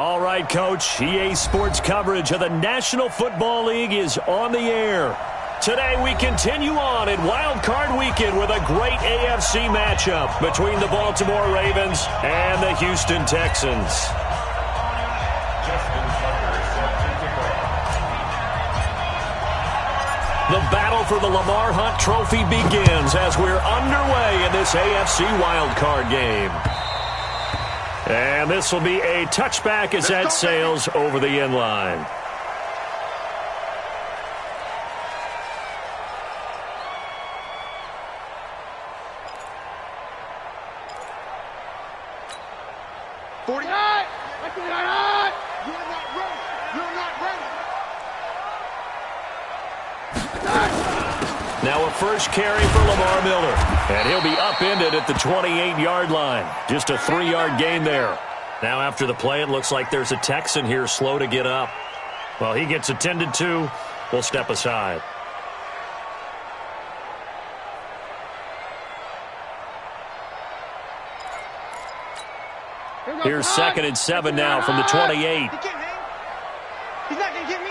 All right, Coach. EA Sports coverage of the National Football League is on the air. Today we continue on in Wild Card Weekend with a great AFC matchup between the Baltimore Ravens and the Houston Texans. The battle for the Lamar Hunt Trophy begins as we're underway in this AFC Wild Card game. And this will be a touchback as that sails over the end line. Now a first carry for Lamar Miller. And he'll be upended at the 28-yard line. Just a 3-yard gain there. Now after the play, it looks like there's a Texan here slow to get up. Well, he gets attended to. We'll step aside. Here's 2nd and 7 now from the 28. He's not going to get me.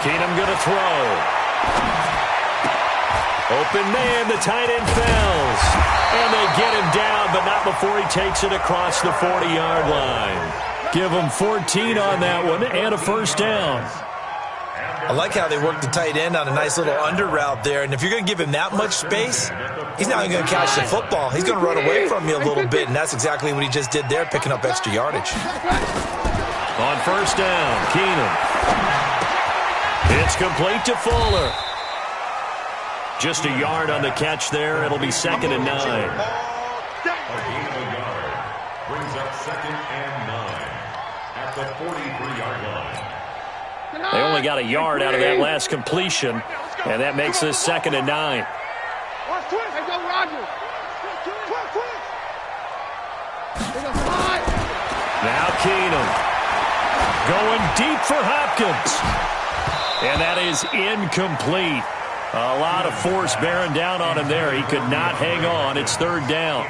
Keenum going to throw. Open man, the tight end falls. And they get him down, but not before he takes it across the 40-yard line. Give him 14 on that one and a first down. I like how they work the tight end on a nice little under route there. And if you're going to give him that much space, he's not even going to catch the football. He's going to run away from you a little bit, and that's exactly what he just did there, picking up extra yardage. On first down, Keenum. It's complete to Fuller. Just a yard on the catch there. It'll be 2nd and 9. Brings up 2nd and 9 at the 43-yard line. They only got a yard out of that last completion, and that makes this 2nd and 9. Now Keenum going deep for Hopkins. And that is incomplete. A lot of force bearing down on him there. He could not hang on. It's 3rd down.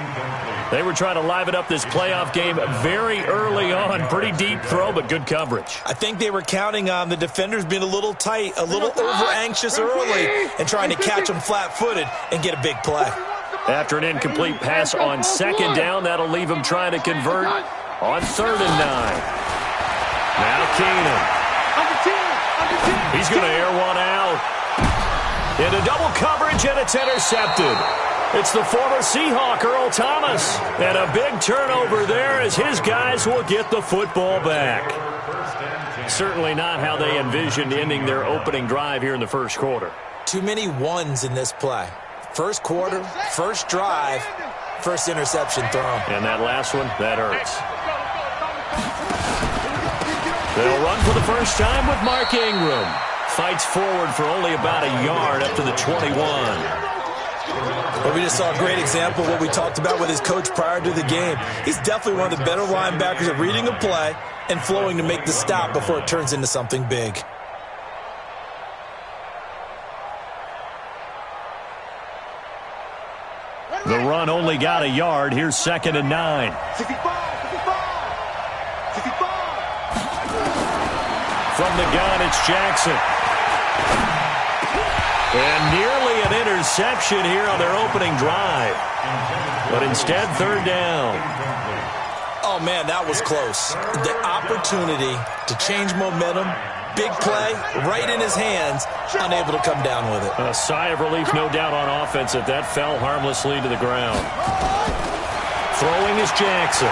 They were trying to liven up this playoff game very early on. Pretty deep throw, but good coverage. I think they were counting on the defenders being a little tight, a little over-anxious early, and trying to catch them flat-footed and get a big play. After an incomplete pass on 2nd down, that'll leave him trying to convert on 3rd and 9. Now Keenum. He's going to air one out. Into double coverage, and it's intercepted. It's the former Seahawk, Earl Thomas. And a big turnover there as his guys will get the football back. Certainly not how they envisioned ending their opening drive here in the first quarter. Too many ones in this play. First quarter, first drive, first interception thrown. And that last one, that hurts. They'll run for the first time with Mark Ingram. Fights forward for only about a yard up to the 21. Well, we just saw a great example of what we talked about with his coach prior to the game. He's definitely one of the better linebackers at reading a play and flowing to make the stop before it turns into something big. The run only got a yard. Here's 2nd and 9. From the gun, it's Jackson. And nearly an interception here on their opening drive. But instead, 3rd down. Oh, man, that was close. The opportunity to change momentum, big play, right in his hands, unable to come down with it. A sigh of relief, no doubt, on offense that that fell harmlessly to the ground. Throwing is Jackson.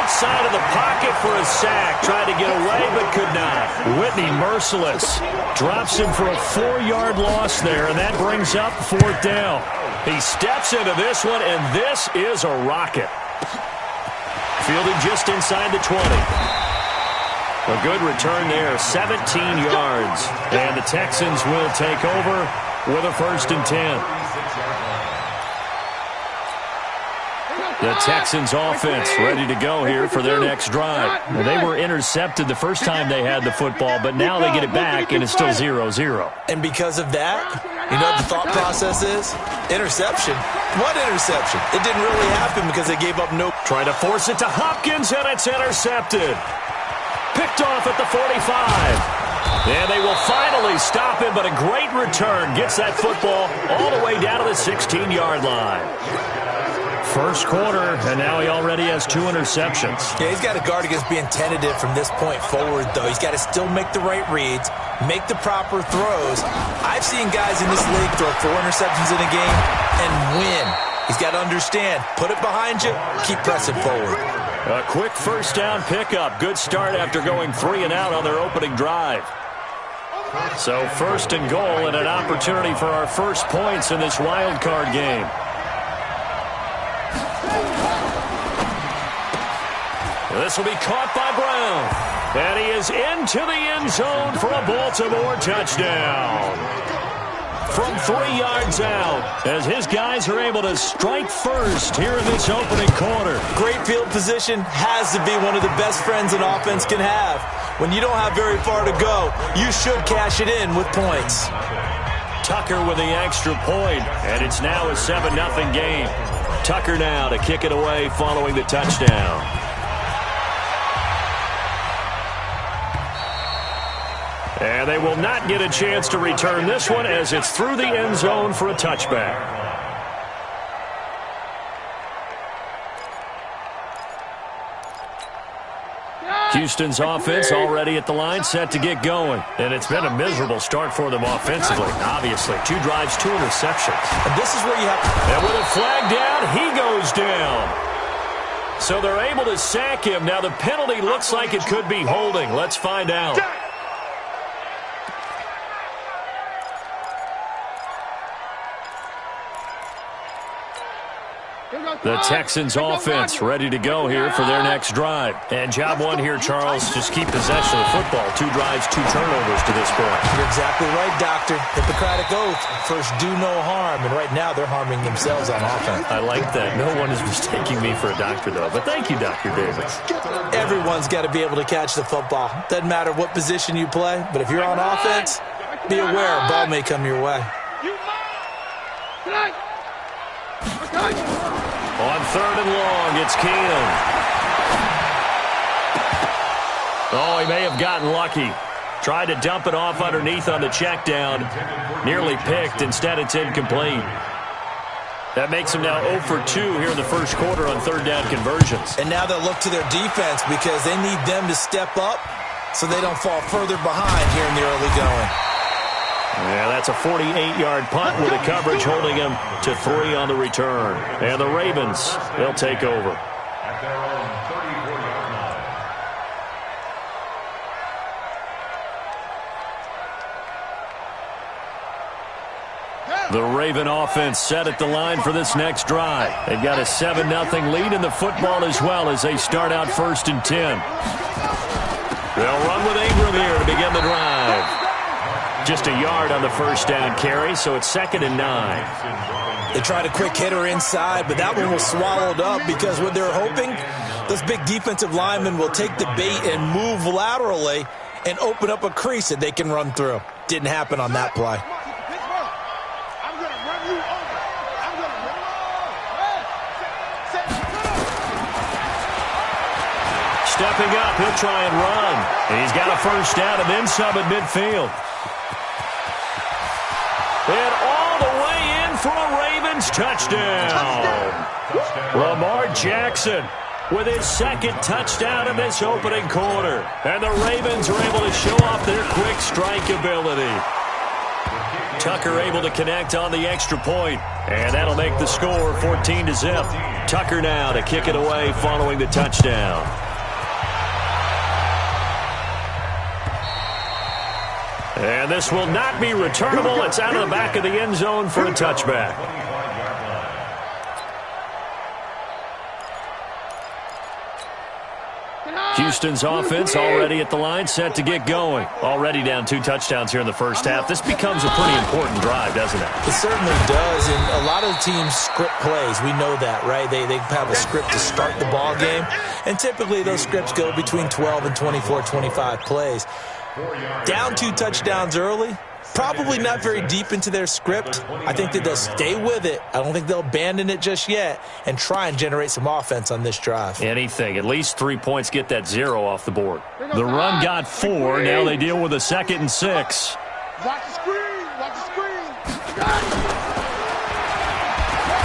Side of the pocket for a sack. Tried to get away, but could not. Whitney, merciless. Drops him for a 4-yard loss there, and that brings up 4th down. He steps into this one, and this is a rocket. Fielded just inside the 20. A good return there, 17 yards. And the Texans will take over with a 1st and 10. The Texans offense ready to go here for their next drive. Well, they were intercepted the first time they had the football, but now they get it back, and it's still 0-0. And because of that, you know what the thought process is? Interception. What interception? It didn't really happen because they gave up no... Trying to force it to Hopkins, and it's intercepted. Picked off at the 45. And they will finally stop him, but a great return gets that football all the way down to the 16-yard line. First quarter, and now he already has 2 interceptions. Yeah, he's got to guard against being tentative from this point forward, though. He's got to still make the right reads, make the proper throws. I've seen guys in this league throw 4 interceptions in a game and win. He's got to understand, put it behind you, keep pressing forward. A quick first down pickup. Good start after going 3 and out on their opening drive. So first and goal and an opportunity for our first points in this wild card game. This will be caught by Brown. And he is into the end zone for a Baltimore touchdown. From 3 yards out, as his guys are able to strike first here in this opening quarter. Great field position has to be one of the best friends an offense can have. When you don't have very far to go, you should cash it in with points. Tucker with the extra point, and it's now a 7-0 game. Tucker now to kick it away following the touchdown. And they will not get a chance to return this one as it's through the end zone for a touchback. Houston's offense already at the line, set to get going. And it's been a miserable start for them offensively, obviously. 2 drives, 2 interceptions. And this is where you have to... And with a flag down, he goes down. So they're able to sack him. Now the penalty looks like it could be holding. Let's find out. The Texans offense ready to go here for their next drive. And job one here, Charles, just keep possession of the football. 2 drives, 2 turnovers to this point. You're exactly right, Doctor. Hippocratic oath. First, do no harm. And right now, they're harming themselves on offense. I like that. No one is mistaking me for a doctor, though. But thank you, Dr. Davis. Everyone's got to be able to catch the football. Doesn't matter what position you play. But if you're on offense, be aware a ball may come your way. On 3rd and long, it's Keenum. Oh, he may have gotten lucky. Tried to dump it off underneath on the check down. Nearly picked. Instead, it's incomplete. That makes him now 0 for 2 here in the first quarter on 3rd down conversions. And now they'll look to their defense because they need them to step up so they don't fall further behind here in the early going. Yeah, that's a 48-yard punt with the coverage holding him to 3 on the return. And the Ravens, they'll take over. At their own 34-yard line. The Raven offense set at the line for this next drive. They've got a 7-0 lead in the football as well as they start out 1st and 10. They'll run with Ingram here to begin the drive. Just a yard on the first down carry, so it's 2nd and 9. They tried a quick hitter inside, but that one was swallowed up because what they're hoping, those big defensive linemen will take the bait and move laterally and open up a crease that they can run through. Didn't happen on that play. Stepping up, he'll try and run. And he's got a first down and then some at midfield. And all the way in for a Ravens touchdown. Lamar Jackson with his 2nd touchdown in this opening quarter. And the Ravens are able to show off their quick strike ability. Tucker able to connect on the extra point. And that'll make the score 14-0. Tucker now to kick it away following the touchdown. And this will not be returnable. It's out of the back of the end zone for a touchback. Houston's offense already at the line, set to get going. Already down 2 touchdowns here in the first half. This becomes a pretty important drive, doesn't it? It certainly does, and a lot of the teams script plays. We know that, right? They have a script to start the ball game, and typically those scripts go between 12 and 24, 25 plays. Down 2 touchdowns early, probably not very deep into their script. I think that they'll stay with it. I don't think they'll abandon it just yet and try and generate some offense on this drive. Anything. At least 3 points, get that 0 off the board. The run got 4. Now they deal with a 2nd and 6. Watch the screen. Watch the screen.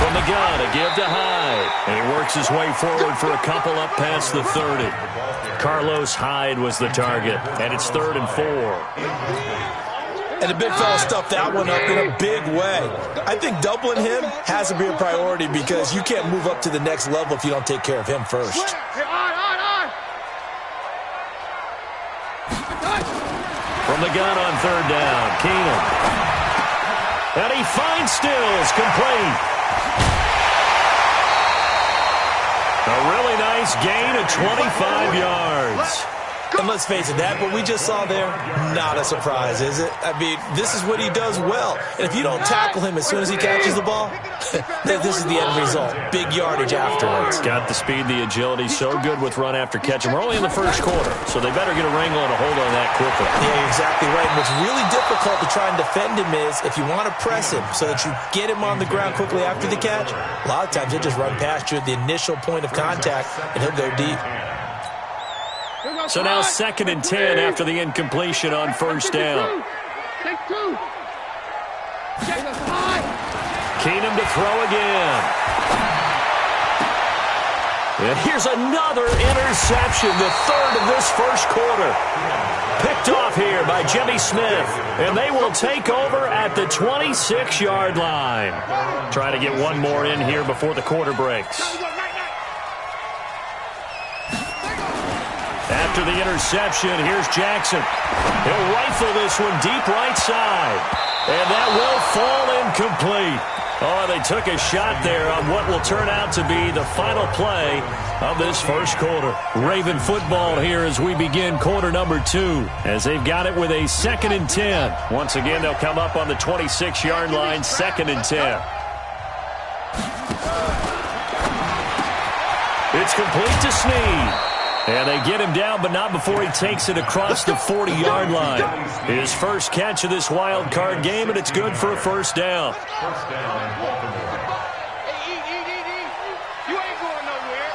From the gun, a give to Hyde. And he works his way forward for a couple up past the 30. Carlos Hyde was the target, and it's 3rd and 4. And the big fella stuffed that one up in a big way. I think doubling him has to be a priority because you can't move up to the next level if you don't take care of him first. From the gun on 3rd down, Keenum. And he finds Stills, complete. A really nice gain of 25 yards. And let's face it, that what we just saw there, not a surprise, is it? I mean, this is what he does well. And if you don't tackle him as soon as he catches the ball, this is the end result. Big yardage afterwards. Got the speed, the agility, so good with run after catch. And we're only in the first quarter, so they better get a wrangle and a hold on that quickly. Yeah, you're exactly right. And what's really difficult to try and defend him is if you want to press him so that you get him on the ground quickly after the catch, a lot of times he'll just run past you at the initial point of contact, and he'll go deep. So now 2nd and 10 after the incompletion on 1st down. Keenum to throw again. And here's another interception, the 3rd of this first quarter. Picked off here by Jimmy Smith. And they will take over at the 26-yard line. Trying to get one more in here before the quarter breaks. After the interception, here's Jackson. He'll rifle this one deep right side. And that will fall incomplete. Oh, they took a shot there on what will turn out to be the final play of this first quarter. Raven football here as we begin quarter number 2. As they've got it with a 2nd and 10. Once again, they'll come up on the 26-yard line, 2nd and 10. It's complete to Snead. And they get him down, but not before he takes it across the 40-yard line. His first catch of this wild card game, and it's good for a 1st down. You ain't going nowhere.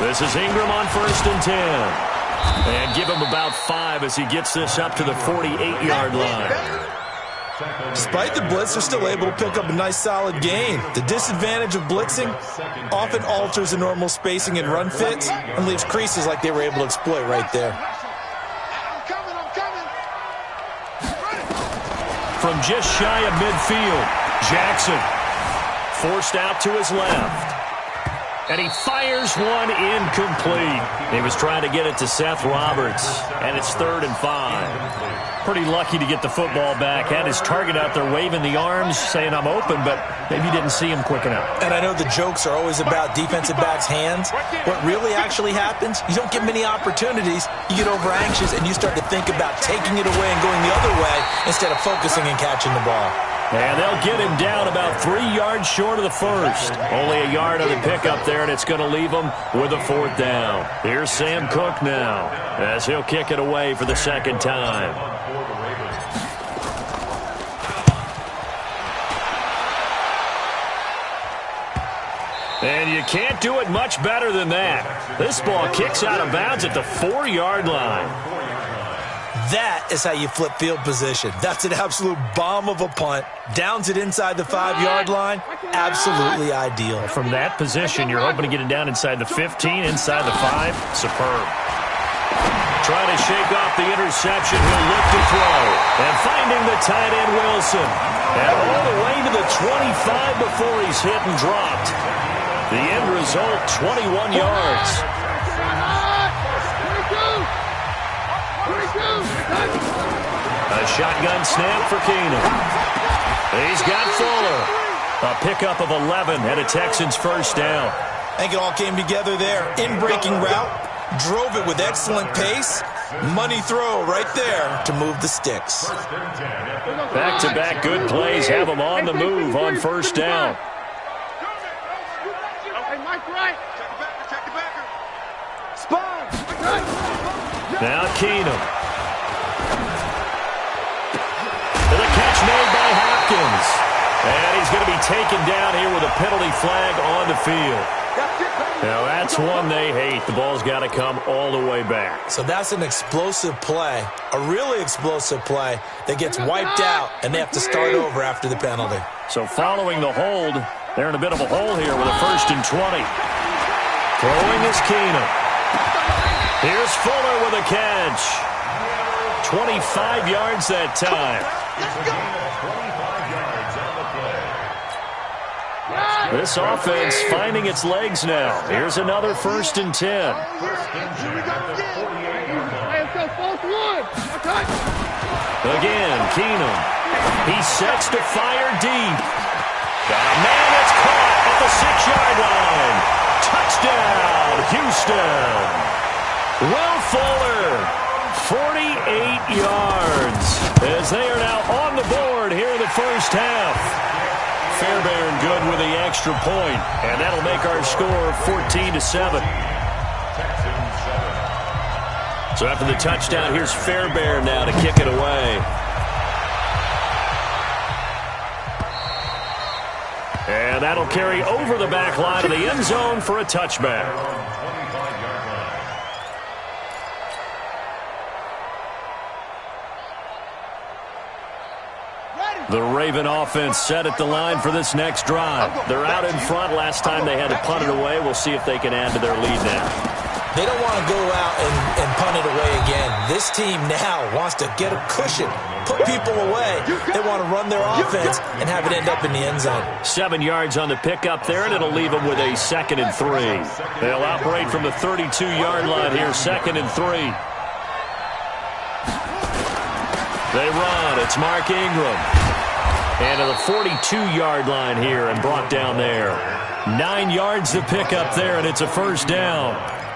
This is Ingram on 1st and 10. And give him about 5 as he gets this up to the 48-yard line. Despite the blitz, they're still able to pick up a nice solid gain. The disadvantage of blitzing often alters the normal spacing and run fits and leaves creases like they were able to exploit right there. I'm coming. From just shy of midfield, Jackson forced out to his left. And he fires one incomplete. He was trying to get it to Seth Roberts, and it's 3rd and 5. Pretty lucky to get the football back. Had his target out there waving the arms, saying I'm open, but maybe didn't see him quick enough. And I know the jokes are always about defensive backs' hands. What really actually happens, you don't get many opportunities. You get over anxious, and you start to think about taking it away and going the other way instead of focusing and catching the ball. And they'll get him down about 3 yards short of the first. Only a yard on the pickup there, and it's going to leave him with a 4th down. Here's Sam Cook now as he'll kick it away for the 2nd time. And you can't do it much better than that. This ball kicks out of bounds at the 4-yard line. That is how you flip field position. That's an absolute bomb of a punt. Downs it inside the 5-yard line. Absolutely ideal. From that position, you're hoping to get it down inside the 15, inside the 5. Superb. Trying to shake off the interception. He'll look to throw. And finding the tight end, Wilson. And all the way to the 25 before he's hit and dropped. The end result, 21 yards. A shotgun snap for Keenum. He's got Fuller. A pickup of 11 and a Texans 1st down. I think it all came together there. In-breaking route, drove it with excellent pace. Money throw right there to move the sticks. Back-to-back good plays have them on the move on first down. Hey, Mike, right. Check the backer. Spawn. Now Keenum. And the catch made by Hopkins. And he's going to be taken down here with a penalty flag on the field. Now that's one they hate. The ball's got to come all the way back. So that's an explosive play, a really explosive play that gets wiped out, and they have to start over after the penalty. So following the hold, they're in a bit of a hole here with a 1st and 20. Throwing is Keenum. Here's Fuller with a catch. 25 yards that time. This offense finding its legs now. Here's another 1st and 10. Again, Keenum. He sets to fire deep. Got a man that's caught at the 6-yard line. Touchdown, Houston. Will Fuller, 48 yards, as they are now on the board here in the first half. Fairbairn good with the extra point, and that'll make our score 14-7. So after the touchdown, here's Fairbairn now to kick it away. And that'll carry over the back line of the end zone for a touchback. The Raven offense set at the line for this next drive. They're out in front. Last time they had to punt it away. We'll see if they can add to their lead now. They don't want to go out and punt it away again. This team now wants to get a cushion, put people away. They want to run their offense and have it end up in the end zone. 7 yards on the pickup there, and it'll leave them with a 2nd and 3. They'll operate from the 32-yard line here, 2nd and 3. They run. It's Mark Ingram. And to the 42-yard line here and brought down there. 9 yards to pick up there, and it's a 1st down.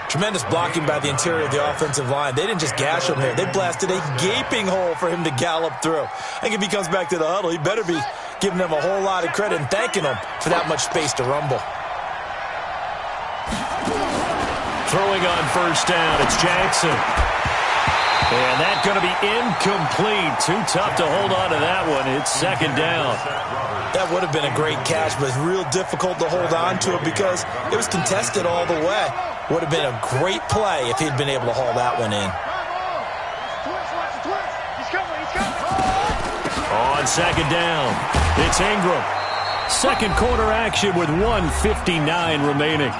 Tremendous blocking by the interior of the offensive line. They didn't just gash him there. They blasted a gaping hole for him to gallop through. I think if he comes back to the huddle, he better be giving them a whole lot of credit and thanking them for that much space to rumble. Throwing on 1st down, it's Jackson. And that's going to be incomplete. Too tough to hold on to that one. It's 2nd down. That would have been a great catch, but it's real difficult to hold on to it because it was contested all the way. Would have been a great play if he'd been able to haul that one in. On 2nd down, it's Ingram. 2nd quarter action with 1:59 remaining.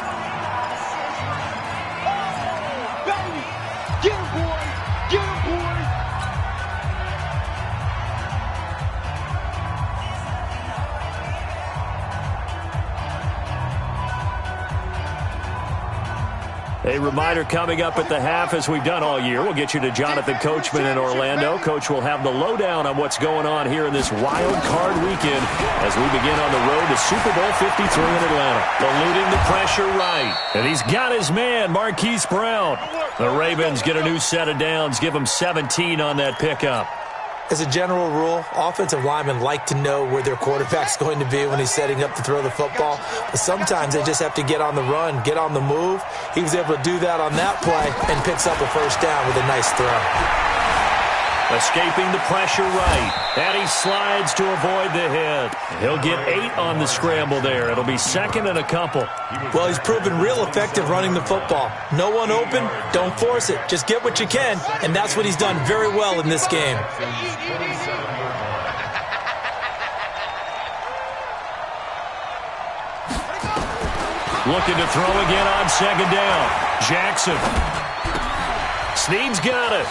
A reminder coming up at the half, as we've done all year. We'll get you to Jonathan Coachman in Orlando. Coach will have the lowdown on what's going on here in this wild card weekend as we begin on the road to Super Bowl 53 in Atlanta. Eluding the pressure right. And he's got his man, Marquise Brown. The Ravens get a new set of downs, give him 17 on that pickup. As a general rule, offensive linemen like to know where their quarterback's going to be when he's setting up to throw the football. But sometimes they just have to get on the run, get on the move. He was able to do that on that play and picks up a 1st down with a nice throw. Escaping the pressure right. And he slides to avoid the hit. He'll get 8 on the scramble there. It'll be 2nd and a couple. Well, he's proven real effective running the football. No one open, don't force it. Just get what you can, and that's what he's done very well in this game. Looking to throw again on 2nd down. Jackson. Snead's got it.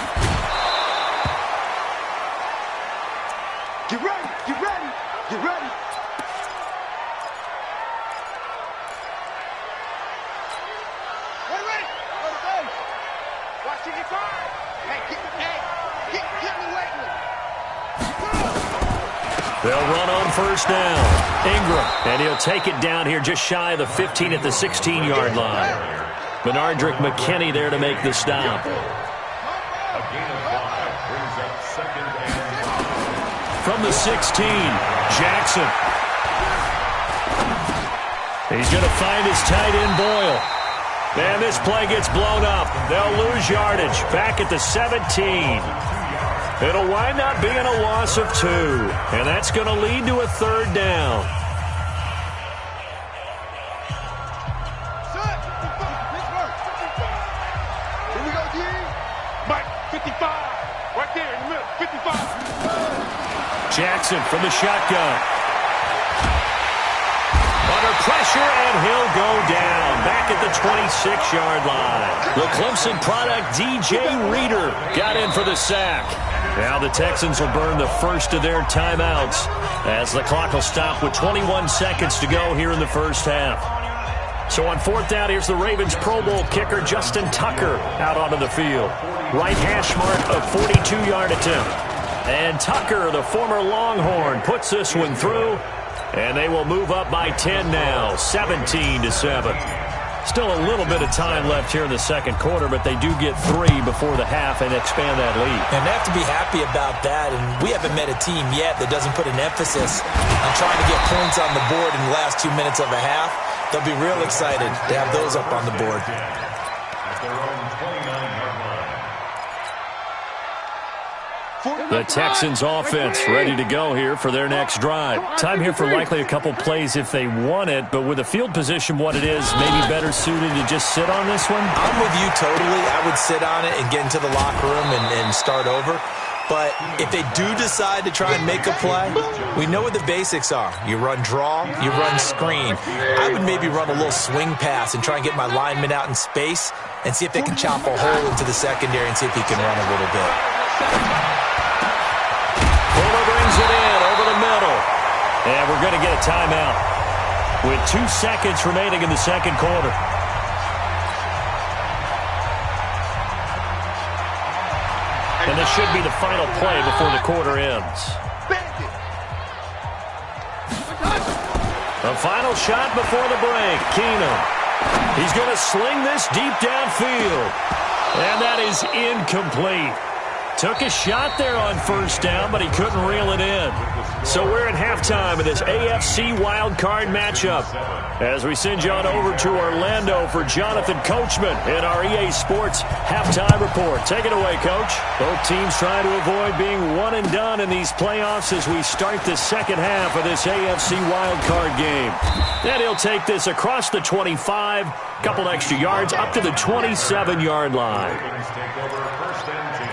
Get ready, get ready, get ready. Ready. Watch it get fired. Hey, get me waiting. They'll run on first down. Ingram, and he'll take it down here just shy of the 15 at the 16-yard line. Benardrick McKinney there to make the stop. A gain of 5 brings up second and 10. From the 16, Jackson. He's going to find his tight end, Boyle. And this play gets blown up. They'll lose yardage back at the 17. It'll wind up being a loss of 2. And that's going to lead to a third down. Here we go, G. Mike, 55. Right there in the middle, 55. Jackson from the shotgun. Under pressure, and he'll go down back at the 26-yard line. The Clemson product, DJ Reader, got in for the sack. Now the Texans will burn the first of their timeouts as the clock will stop with 21 seconds to go here in the first half. So on fourth down, here's the Ravens Pro Bowl kicker Justin Tucker out onto the field. Right hash mark of 42-yard attempt. And Tucker, the former Longhorn, puts this one through. And they will move up by 10 now, 17-7. Still a little bit of time left here in the second quarter, but they do get 3 before the half and expand that lead. And they have to be happy about that. And we haven't met a team yet that doesn't put an emphasis on trying to get points on the board in the last 2 minutes of a half. They'll be real excited to have those up on the board. At their own 29-yard line. The Texans offense ready to go here for their next drive. Time here for likely a couple plays if they want it, but with the field position what it is, maybe better suited to just sit on this one? I'm with you totally. I would sit on it and get into the locker room and start over. But if they do decide to try and make a play, we know what the basics are. You run draw, you run screen. I would maybe run a little swing pass and try and get my lineman out in space and see if they can chop a hole into the secondary and see if he can run a little bit. Fuller brings it in over the middle. And we're going to get a timeout with 2 seconds remaining in the second quarter. And this should be the final play before the quarter ends. The final shot before the break. Keenum. He's going to sling this deep downfield. And that is incomplete. Took a shot there on first down, but he couldn't reel it in. So we're at halftime of this AFC wildcard matchup as we send you on over to Orlando for Jonathan Coachman in our EA Sports Halftime Report. Take it away, Coach. Both teams trying to avoid being one and done in these playoffs as we start the second half of this AFC wildcard game. And he'll take this across the 25, couple extra yards up to the 27-yard line. Ravens take over first and 10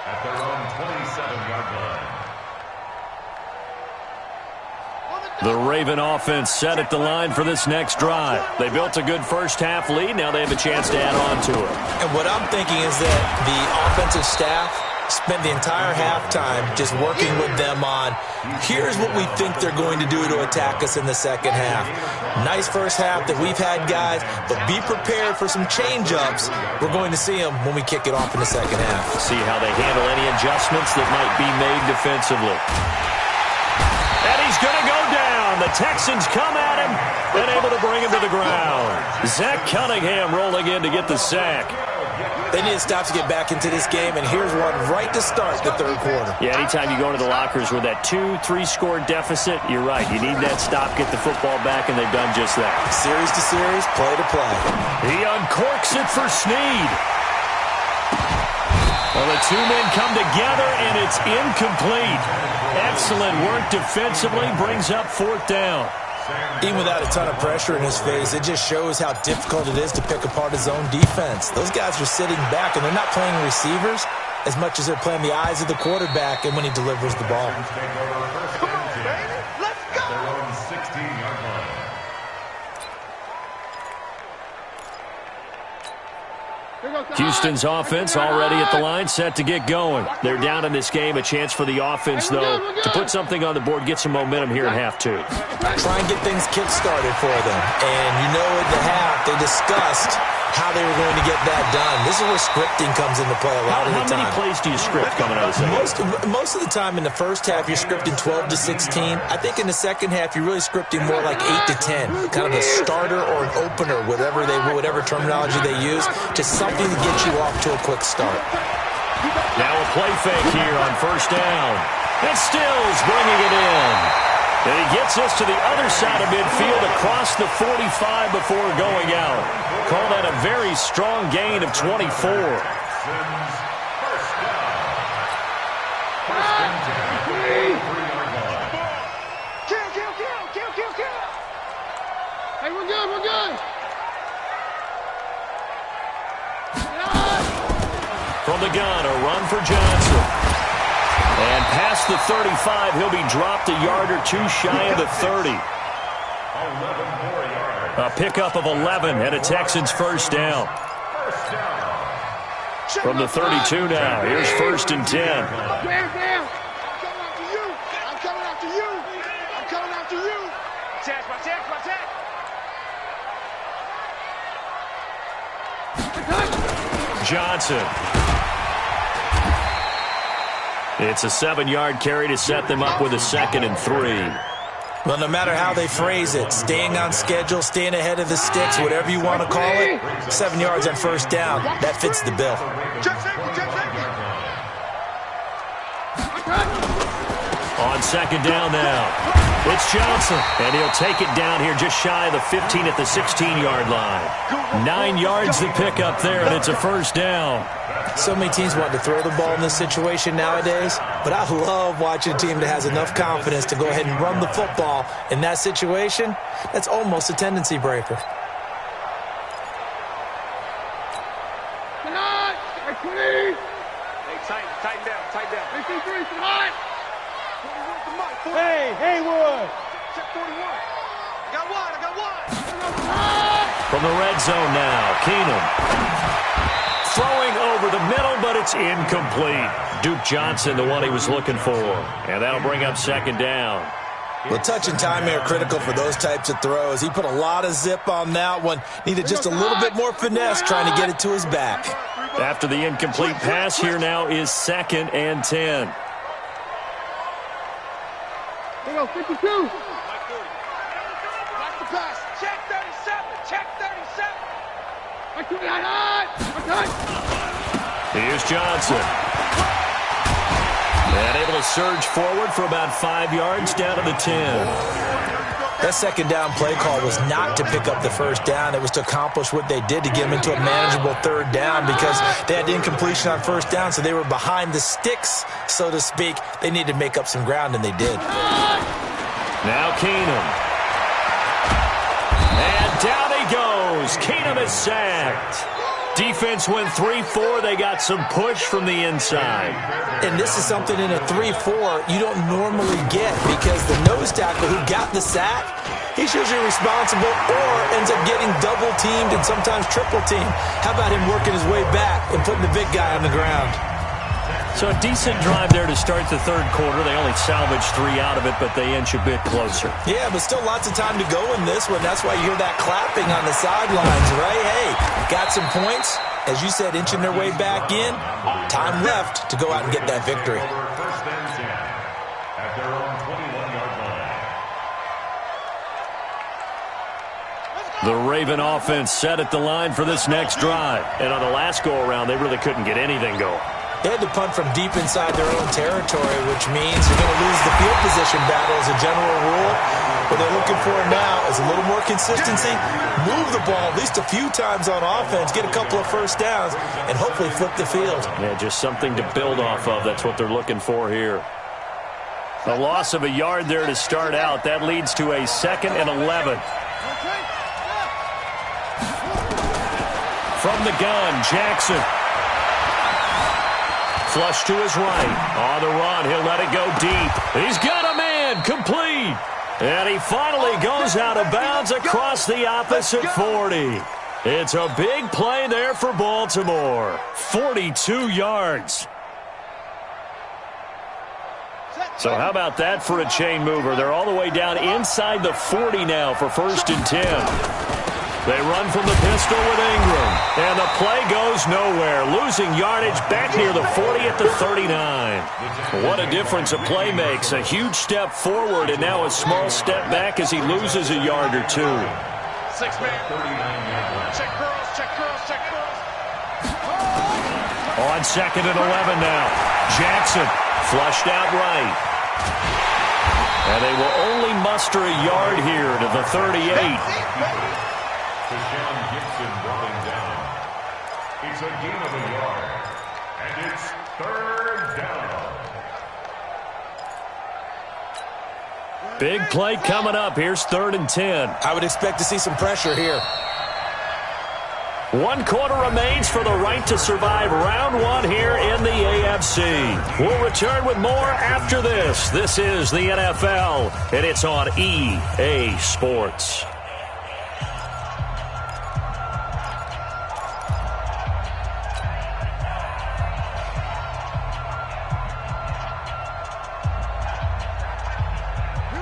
at their own 27-yard line. The Raven offense set at the line for this next drive. They built a good first-half lead. Now they have a chance to add on to it. And what I'm thinking is that the offensive staff spent the entire halftime just working with them on, here's what we think they're going to do to attack us in the second half. Nice first half that we've had, guys, but be prepared for some change-ups. We're going to see them when we kick it off in the second half. See how they handle any adjustments that might be made defensively. And he's going to go down. The Texans come at him and able to bring him to the ground. Zach Cunningham rolling in to get the sack. They need to stop to get back into this game, and here's one right to start the third quarter. Yeah, anytime you go to the lockers with that 2-3 score deficit, you're right. You need that stop, get the football back, and they've done just that. Series to series, play to play. He uncorks it for Snead. Well, the two men come together, and it's incomplete. Excellent work defensively, brings up fourth down. Even without a ton of pressure in his face, it just shows how difficult it is to pick apart his own defense. Those guys are sitting back, and they're not playing receivers as much as they're playing the eyes of the quarterback and when he delivers the ball. Come on, baby. Let's go. At their own 16-yard line. Houston's offense already at the line, set to get going. They're down in this game. A chance for the offense, though, to put something on the board, get some momentum here in half two. Try and get things kick-started for them. And you know at the half, they discussed how they were going to get that done. This is where scripting comes into play a lot of the time. How many plays do you script coming out of the second? Most of the time in the first half, you're scripting 12 to 16. I think in the second half, you're really scripting more like 8 to 10, kind of a starter or an opener, whatever terminology they use, just something to get you off to a quick start. Now a play fake here on first down. And Stills bringing it in. And he gets us to the other side of midfield across the 45 before going out. Call that a very strong gain of 24. Kill. Hey, we're good. From the gun, a run for Johnson. And past the 35, he'll be dropped a yard or two shy of the 30. A pickup of 11 and a Texans first down. From the 32 now, here's 1st and 10. I'm coming after you. Attack. Johnson. It's a 7-yard carry to set them up with a 2nd and 3. Well, no matter how they phrase it, staying on schedule, staying ahead of the sticks, whatever you want to call it, 7 yards on first down, that fits the bill. Check safety. On 2nd down now, it's Johnson, and he'll take it down here just shy of the 15 at the 16-yard line. 9 yards to pick up there, and it's a first down. So many teams want to throw the ball in this situation nowadays, but I love watching a team that has enough confidence to go ahead and run the football in that situation. That's almost a tendency breaker. Tighten down. Hey, Haywood. Check 41. I got one. From the red zone now, Keenum. Throwing over the middle, but it's incomplete. Duke Johnson, the one he was looking for. And that'll bring up 2nd down. Well, touch and timing are critical for those types of throws. He put a lot of zip on that one. Needed just a little bit more finesse trying to get it to his back. After the incomplete pass, here now is 2nd and 10. Here go, 52. Watch the pass. Check 37. Here's Johnson. And able to surge forward for about 5 yards down to the 10. That 2nd down play call was not to pick up the first down. It was to accomplish what they did to get them into a manageable 3rd down because they had incompletion on first down, so they were behind the sticks, so to speak. They needed to make up some ground, and they did. Now Keenum. And down he goes. Keenum is sacked. Defense went 3-4. They got some push from the inside. And this is something in a 3-4 you don't normally get because the nose tackle who got the sack, he's usually responsible or ends up getting double-teamed and sometimes triple-teamed. How about him working his way back and putting the big guy on the ground? So a decent drive there to start the 3rd quarter. They only salvaged 3 out of it, but they inch a bit closer. Yeah, but still lots of time to go in this one. That's why you hear that clapping on the sidelines, right? Hey, got some points. As you said, inching their way back in. Time left to go out and get that victory. At their own 21-yard line. The Raven offense set at the line for this next drive. And on the last go-around, they really couldn't get anything going. They had to punt from deep inside their own territory, which means you're going to lose the field position battle as a general rule. What they're looking for now is a little more consistency, move the ball at least a few times on offense, get a couple of first downs, and hopefully flip the field. Yeah, just something to build off of. That's what they're looking for here. A loss of a yard there to start out. That leads to a 2nd and 11. From the gun, Jackson. Flush to his right. On the run, he'll let it go deep. He's got a man, complete. And he finally goes out of bounds across the opposite 40. It's a big play there for Baltimore. 42 yards. So how about that for a chain mover? They're all the way down inside the 40 now for 1st and 10. They run from the pistol with Ingram. And the play goes nowhere. Losing yardage back near the 40 at the 39. What a difference a play makes. A huge step forward and now a small step back as he loses a yard or two. 6-man. Check curls, check curls, check curls. On 2nd and 11 now. Jackson flushed out right. And they will only muster a yard here to the 38. It's a gain of a yard, and it's 3rd down. Big play coming up. Here's 3rd and 10. I would expect to see some pressure here. 1 quarter remains for the right to survive round 1 here in the AFC. We'll return with more after this. This is the NFL, and it's on EA Sports.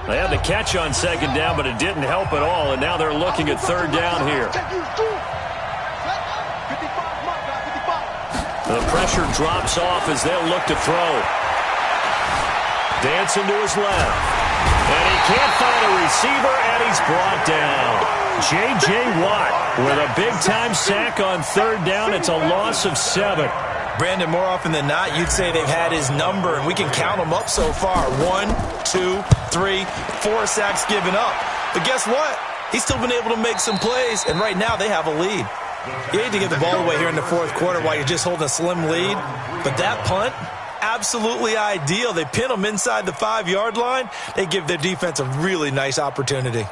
They had the catch on 2nd down, but it didn't help at all, and now they're looking at 3rd down here. The pressure drops off as they'll look to throw. Dancing to his left. And he can't find a receiver, and he's brought down. J.J. Watt with a big-time sack on 3rd down. It's a loss of 7. Brandon, more often than not, you'd say they've had his number, and we can count them up so far. 1, 2, 3, 4 sacks given up. But guess what? He's still been able to make some plays, and right now they have a lead. You hate to give the ball away here in the 4th quarter while you're just holding a slim lead. But that punt, absolutely ideal. They pin them inside the 5-yard line. They give their defense a really nice opportunity.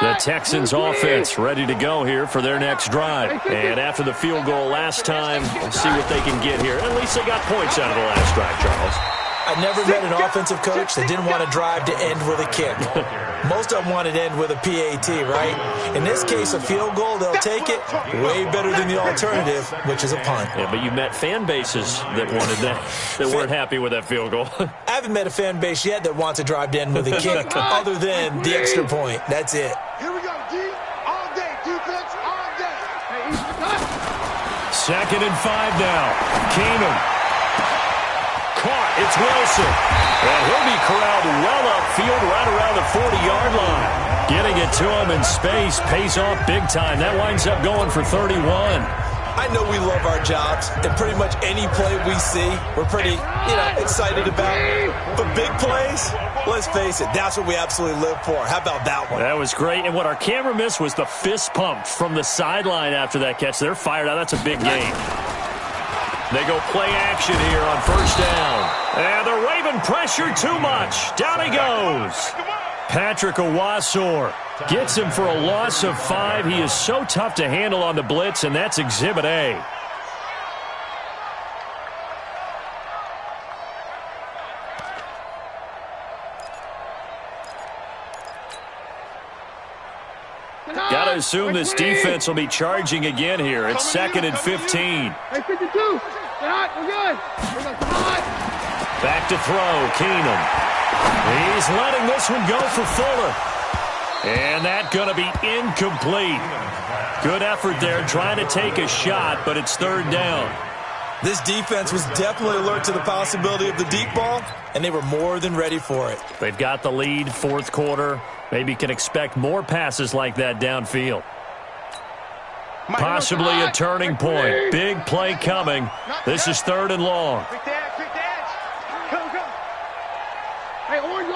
The Texans offense ready to go here for their next drive. And after the field goal last time, we'll see what they can get here. At least they got points out of the last drive, Charles. I never met an offensive coach that didn't want to drive to end with a kick. Most of them wanted to end with a PAT, right? In this case, a field goal, they'll take it. Way better than the alternative, which is a punt. Yeah, but you met fan bases that wanted that, that weren't happy with that field goal. I haven't met a fan base yet that wants to drive to end with a kick other than the extra point. That's it. Here we go, D. All day, defense, all day. Hey, 2nd and 5 now. Keenum. Caught. It's Wilson. And he'll be corralled well upfield right around the 40-yard line. Getting it to him in space pays off big time. That winds up going for 31. I know we love our jobs, and pretty much any play we see, we're pretty, excited about. But big plays, let's face it, that's what we absolutely live for. How about that one? That was great. And what our camera missed was the fist pump from the sideline after that catch. They're fired out. That's a big game. They go play action here on 1st down. And they're waving pressure too much. Down he goes. Patrick Owasor gets him for a loss of 5. He is so tough to handle on the blitz, and that's Exhibit A. Got to assume this defense will be charging again here. It's 2nd and 15. Hey, 52. Get hot. We're good. Come on. Back to throw. Keenum. He's letting this one go for Fuller. And that's going to be incomplete. Good effort there trying to take a shot, but it's 3rd down. This defense was definitely alert to the possibility of the deep ball, and they were more than ready for it. They've got the lead, 4th quarter. Maybe can expect more passes like that downfield. Possibly a turning point. Big play coming. This is 3rd and long. Quick dash, quick dash. Come. Hey, orange.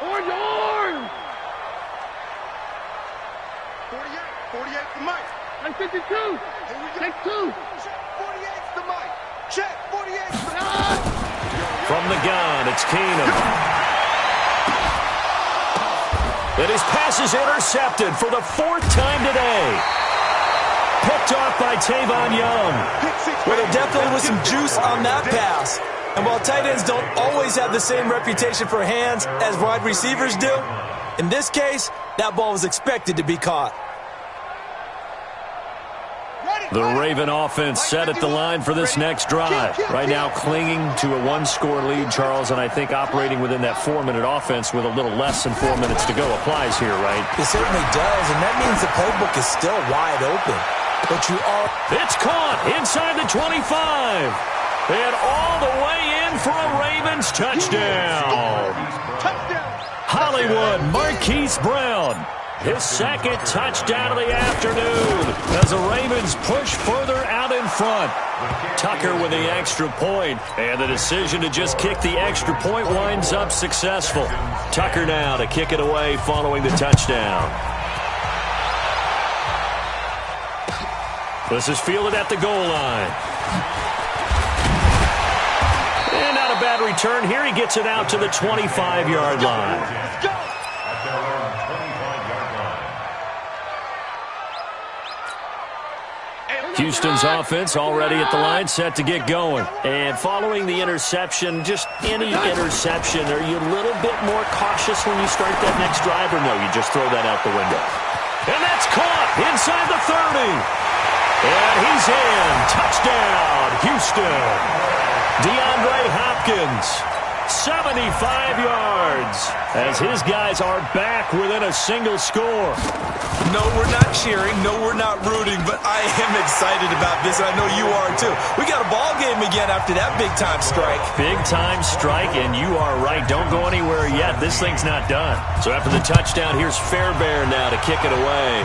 Orange. 48 to Mike. Hey, 52. Take 2. 48's to Mike. Check, 48's to Mike. From the gun, it's Keenum. And his pass is intercepted for the 4th time today. Picked off by Tavon Young. Well, there definitely was some juice on that pass. And while tight ends don't always have the same reputation for hands as wide receivers do, in this case, that ball was expected to be caught. Ready. The Raven offense set at the line for this next drive. Right now clinging to a one-score lead, Charles, and I think operating within that 4-minute offense with a little less than 4 minutes to go applies here, right? It certainly does, and that means the playbook is still wide open. But you are... It's caught inside the 25. And all the way in for a Ravens touchdown. Hollywood Marquise Brown. His second touchdown of the afternoon as the Ravens push further out in front. Tucker with the extra point, and the decision to just kick the extra point winds up successful. Tucker now to kick it away following the touchdown. This is fielded at the goal line. And not a bad return here. He gets it out to the 25-yard line. Houston's offense already at the line, set to get going. And following the interception, just any interception, are you a little bit more cautious when you start that next drive, or no, you just throw that out the window? And that's caught inside the 30. And he's in. Touchdown, Houston. DeAndre Hopkins, 75 yards, as his guys are back within a single score. No, we're not cheering. No, we're not rooting, but I am excited about this. I know you are, too. We got a ball game again after that big-time strike. Big-time strike, and you are right. Don't go anywhere yet. This thing's not done. So after the touchdown, here's Fairbairn now to kick it away.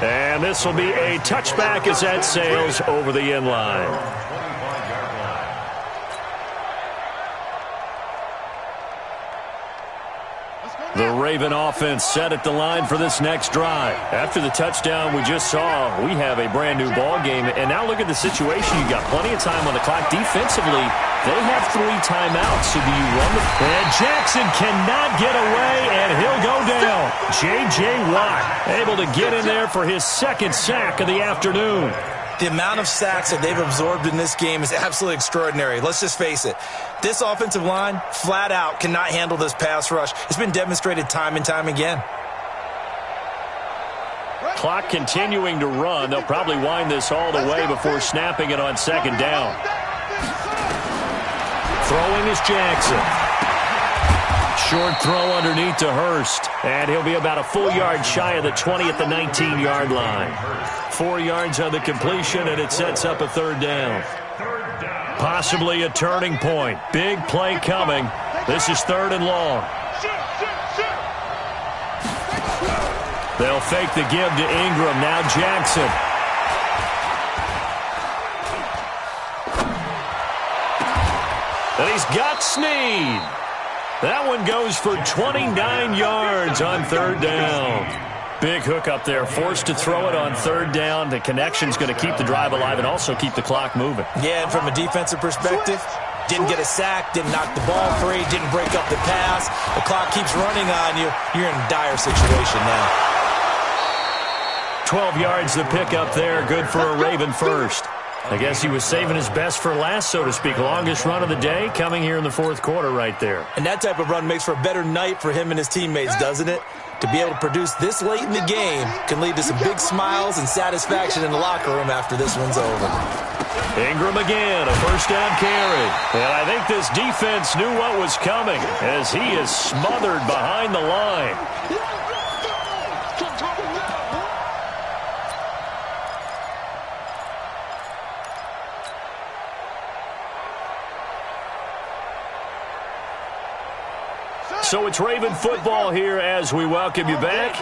And this will be a touchback as that sails over the end line. The Raven offense set at the line for this next drive. After the touchdown we just saw, we have a brand-new ball game. And now look at the situation. You've got plenty of time on the clock. Defensively, they have 3 timeouts. So do you run the... And Jackson cannot get away, and he'll go down. J.J. Watt able to get in there for his second sack of the afternoon. The amount of sacks that they've absorbed in this game is absolutely extraordinary. Let's just face it. This offensive line, flat out, cannot handle this pass rush. It's been demonstrated time and time again. Clock continuing to run. They'll probably wind this all the way before snapping it on second down. Throwing is Jackson. Short throw underneath to Hurst. And he'll be about a full yard shy of the 20 at the 19-yard line. 4 yards on the completion, and it sets up a third down. Possibly a turning point. Big play coming. This is 3rd and long. They'll fake the give to Ingram. Now Jackson. And he's got Snead. That one goes for 29 yards on 3rd down. Big hook up there, forced to throw it on 3rd down. The connection's going to keep the drive alive and also keep the clock moving. Yeah, and from a defensive perspective, didn't get a sack, didn't knock the ball free, didn't break up the pass. The clock keeps running on you. You're in a dire situation now. 12 yards the pick up there, good for a Raven first. I guess he was saving his best for last, so to speak. Longest run of the day coming here in the 4th quarter right there. And that type of run makes for a better night for him and his teammates, doesn't it? To be able to produce this late in the game can lead to some big smiles and satisfaction in the locker room after this one's over. Ingram again, a first down carry. And I think this defense knew what was coming as he is smothered behind the line. So it's Raven football here as we welcome you back.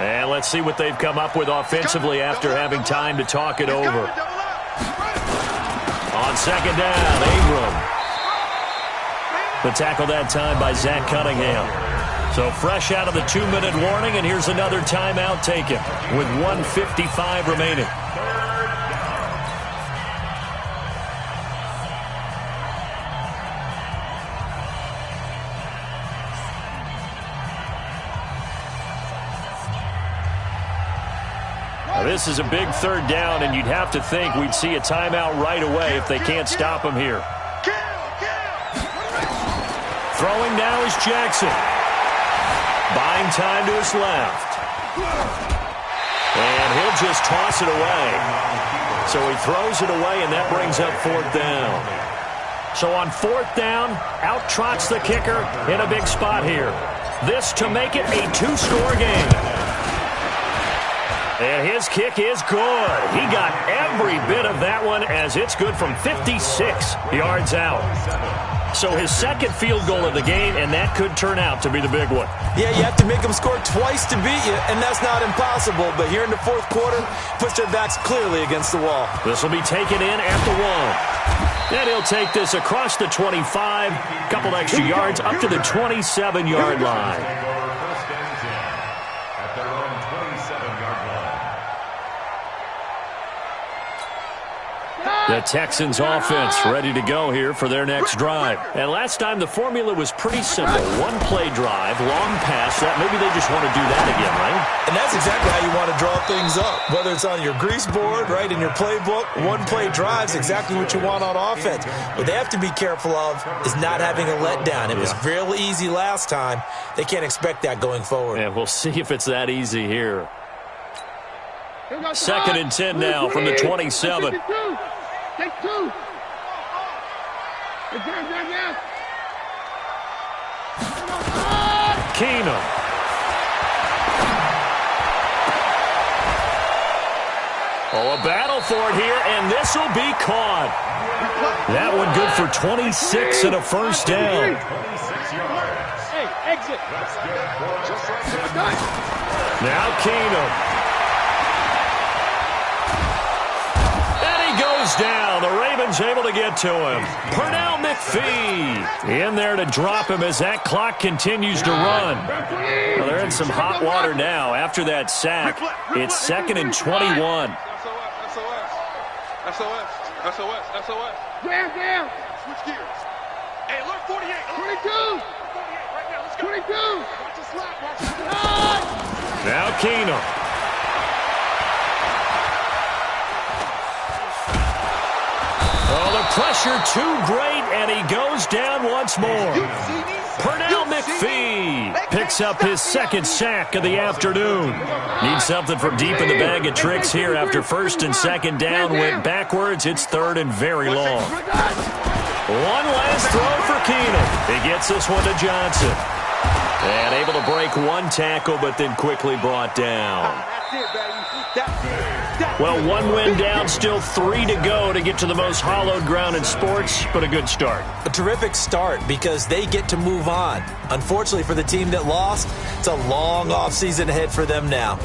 And let's see what they've come up with offensively after having time to talk it over. On second down, Ingram. The tackle that time by Zach Cunningham. So fresh out of the 2-minute warning, and here's another timeout taken with 1:55 remaining. This is a big 3rd down, and you'd have to think we'd see a timeout right away if they can't stop him here. Throwing now is Jackson. Buying time to his left. And he'll just toss it away. So he throws it away, and that brings up 4th down. So on 4th down, out trots the kicker in a big spot here. This to make it a 2-score game. And his kick is good. He got every bit of that one as it's good from 56 yards out. So his second field goal of the game, and that could turn out to be the big one. Yeah, you have to make them score twice to beat you, and that's not impossible. But here in the 4th quarter, puts their backs clearly against the wall. This will be taken in at the 1. And he'll take this across the 25, couple extra yards up to the 27-yard line. At their own 27-yard line. The Texans offense ready to go here for their next drive. And last time the formula was pretty simple. One-play drive, long pass. That maybe they just want to do that again, right? And that's exactly how you want to draw things up. Whether it's on your grease board, right, in your playbook, one-play drive's exactly what you want on offense. What they have to be careful of is not having a letdown. It was real easy last time. They can't expect that going forward. And we'll see if it's that easy here. 2nd and 10 now from the 27. Take 2. Down. Keenum. Oh, a battle for it here, and this will be caught. That one good for 26 and a first down. 26 yards. Hey, exit. That's good. Just like that. Now Keenum. Goes down. The Ravens able to get to him. Pernell McPhee in there to drop him as that clock continues to run. Well, they're in some hot water now after that sack. It's 2nd and 21. SOS. Down. Switch gears. Hey, look, 48. 22. 48 right now. Let's go. 22. Watch the slap. Watch the slap. Now Keenum. Oh, the pressure too great, and he goes down once more. Pernell McPhee picks up his 2nd sack of the afternoon. Needs something from deep in the bag of tricks here after 1st and 2nd down. Went backwards. It's 3rd and very long. One last throw for Keenum. He gets this one to Johnson. And able to break one tackle, but then quickly brought down. That's it, baby. That's it. Well, 1 win down, still 3 to go to get to the most hallowed ground in sports, but a good start. A terrific start because they get to move on. Unfortunately for the team that lost, it's a long offseason ahead for them now.